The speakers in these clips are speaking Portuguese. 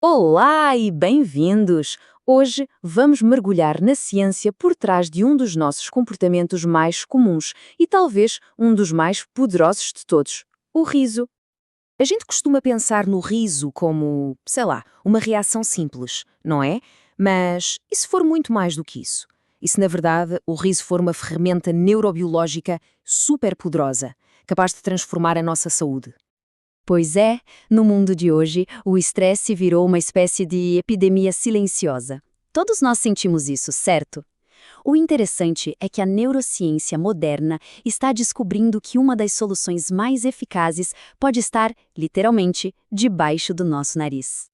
Olá e bem-vindos! Hoje vamos mergulhar na ciência por trás de um dos nossos comportamentos mais comuns e talvez um dos mais poderosos de todos: o riso. A gente costuma pensar no riso como, sei lá, uma reação simples, não é? Mas e se for muito mais do que isso? E se, na verdade, o riso for uma ferramenta neurobiológica super poderosa, capaz de transformar a nossa saúde? Pois é, no mundo de hoje, o estresse virou uma espécie de epidemia silenciosa. Todos nós sentimos isso, certo? O interessante é que a neurociência moderna está descobrindo que uma das soluções mais eficazes pode estar, literalmente, debaixo do nosso nariz.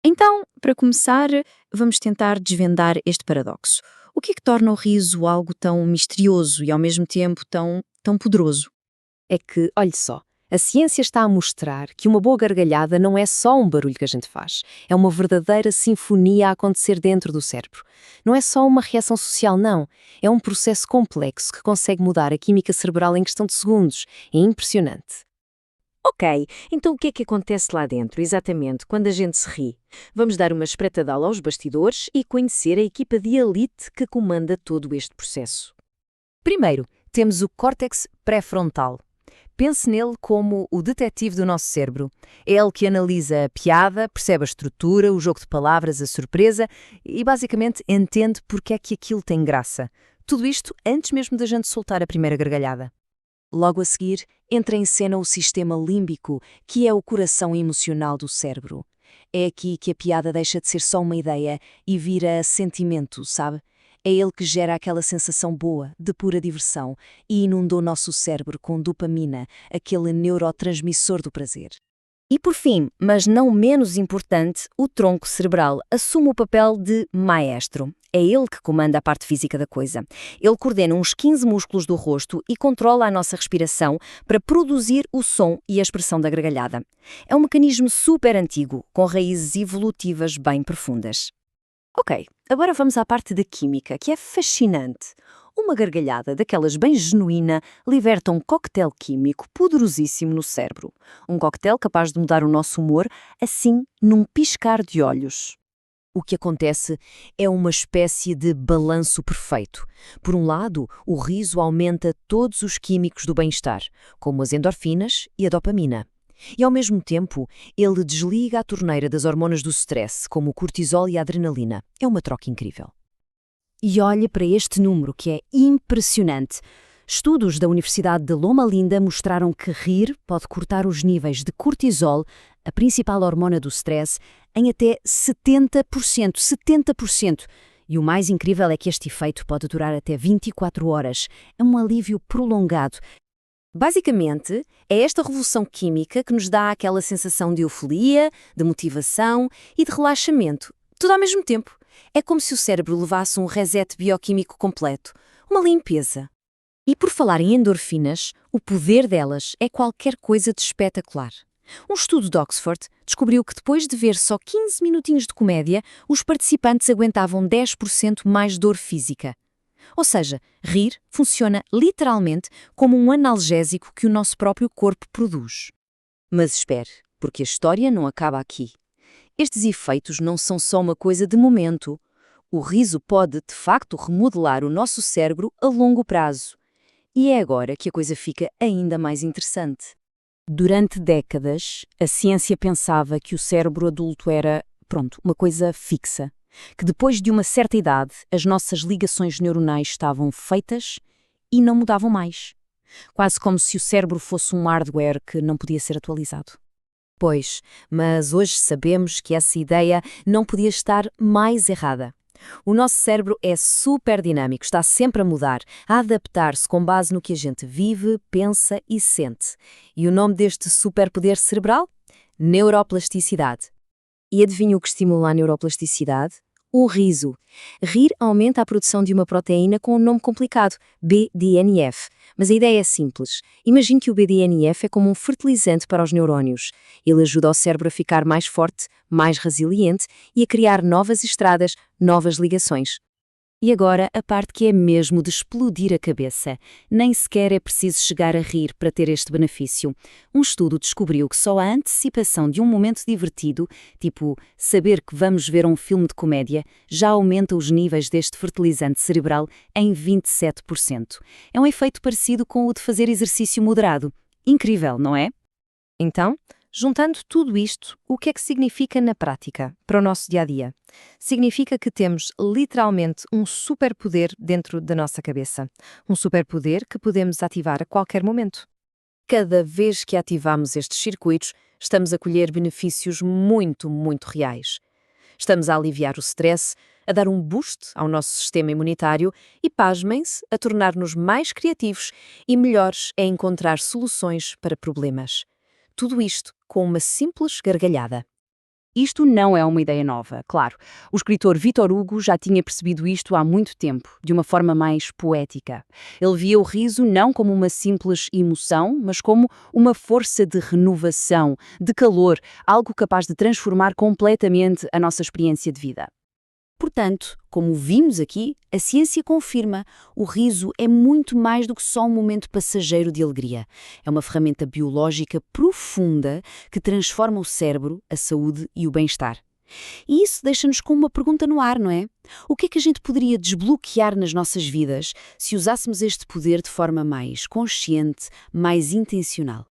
Então, para começar, vamos tentar desvendar este paradoxo. O que é que torna o riso algo tão misterioso e, ao mesmo tempo, tão poderoso? É que, olhe só, a ciência está a mostrar que uma boa gargalhada não é só um barulho que a gente faz, é uma verdadeira sinfonia a acontecer dentro do cérebro. Não é só uma reação social, não. É um processo complexo que consegue mudar a química cerebral em questão de segundos. É impressionante. Ok, então o que é que acontece lá dentro, exatamente, quando a gente se ri? Vamos dar uma espreitadela aos bastidores e conhecer a equipa de elite que comanda todo este processo. Primeiro, temos o córtex pré-frontal. Pense nele como o detetive do nosso cérebro. É ele que analisa a piada, percebe a estrutura, o jogo de palavras, a surpresa e basicamente entende porque é que aquilo tem graça. Tudo isto antes mesmo da gente soltar a primeira gargalhada. Logo a seguir, entra em cena o sistema límbico, que é o coração emocional do cérebro. É aqui que a piada deixa de ser só uma ideia e vira sentimento, sabe? É ele que gera aquela sensação boa, de pura diversão, e inunda o nosso cérebro com dopamina, aquele neurotransmissor do prazer. E por fim, mas não menos importante, o tronco cerebral assume o papel de maestro. É ele que comanda a parte física da coisa. Ele coordena uns 15 músculos do rosto e controla a nossa respiração para produzir o som e a expressão da gargalhada. É um mecanismo super antigo, com raízes evolutivas bem profundas. Ok, agora vamos à parte da química, que é fascinante. Uma gargalhada daquelas bem genuína liberta um coquetel químico poderosíssimo no cérebro. Um coquetel capaz de mudar o nosso humor, assim, num piscar de olhos. O que acontece é uma espécie de balanço perfeito. Por um lado, o riso aumenta todos os químicos do bem-estar, como as endorfinas e a dopamina. E, ao mesmo tempo, ele desliga a torneira das hormonas do stress, como o cortisol e a adrenalina. É uma troca incrível. E olhe para este número, que é impressionante. Estudos da Universidade de Loma Linda mostraram que rir pode cortar os níveis de cortisol, a principal hormona do stress, em até 70%. 70%! E o mais incrível é que este efeito pode durar até 24 horas. É um alívio prolongado. Basicamente, é esta revolução química que nos dá aquela sensação de euforia, de motivação e de relaxamento, tudo ao mesmo tempo. É como se o cérebro levasse um reset bioquímico completo, uma limpeza. E por falar em endorfinas, o poder delas é qualquer coisa de espetacular. Um estudo de Oxford descobriu que depois de ver só 15 minutinhos de comédia, os participantes aguentavam 10% mais dor física. Ou seja, rir funciona literalmente como um analgésico que o nosso próprio corpo produz. Mas espere, porque a história não acaba aqui. Estes efeitos não são só uma coisa de momento. O riso pode, de facto, remodelar o nosso cérebro a longo prazo. E é agora que a coisa fica ainda mais interessante. Durante décadas, a ciência pensava que o cérebro adulto era, uma coisa fixa. Que depois de uma certa idade, as nossas ligações neuronais estavam feitas e não mudavam mais. Quase como se o cérebro fosse um hardware que não podia ser atualizado. Pois, mas hoje sabemos que essa ideia não podia estar mais errada. O nosso cérebro é super dinâmico, está sempre a mudar, a adaptar-se com base no que a gente vive, pensa e sente. E o nome deste superpoder cerebral? Neuroplasticidade. E adivinha o que estimula a neuroplasticidade? O riso. Rir aumenta a produção de uma proteína com um nome complicado, BDNF. Mas a ideia é simples. Imagine que o BDNF é como um fertilizante para os neurónios. Ele ajuda o cérebro a ficar mais forte, mais resiliente e a criar novas estradas, novas ligações. E agora a parte que é mesmo de explodir a cabeça. Nem sequer é preciso chegar a rir para ter este benefício. Um estudo descobriu que só a antecipação de um momento divertido, tipo saber que vamos ver um filme de comédia, já aumenta os níveis deste fertilizante cerebral em 27%. É um efeito parecido com o de fazer exercício moderado. Incrível, não é? Então, juntando tudo isto, o que é que significa na prática, para o nosso dia-a-dia? Significa que temos literalmente um superpoder dentro da nossa cabeça. Um superpoder que podemos ativar a qualquer momento. Cada vez que ativamos estes circuitos, estamos a colher benefícios muito, muito reais. Estamos a aliviar o stress, a dar um boost ao nosso sistema imunitário e, pasmem-se, a tornar-nos mais criativos e melhores a encontrar soluções para problemas. Tudo isto com uma simples gargalhada. Isto não é uma ideia nova, claro. O escritor Victor Hugo já tinha percebido isto há muito tempo, de uma forma mais poética. Ele via o riso não como uma simples emoção, mas como uma força de renovação, de calor, algo capaz de transformar completamente a nossa experiência de vida. Portanto, como vimos aqui, a ciência confirma, o riso é muito mais do que só um momento passageiro de alegria. É uma ferramenta biológica profunda que transforma o cérebro, a saúde e o bem-estar. E isso deixa-nos com uma pergunta no ar, não é? O que é que a gente poderia desbloquear nas nossas vidas se usássemos este poder de forma mais consciente, mais intencional?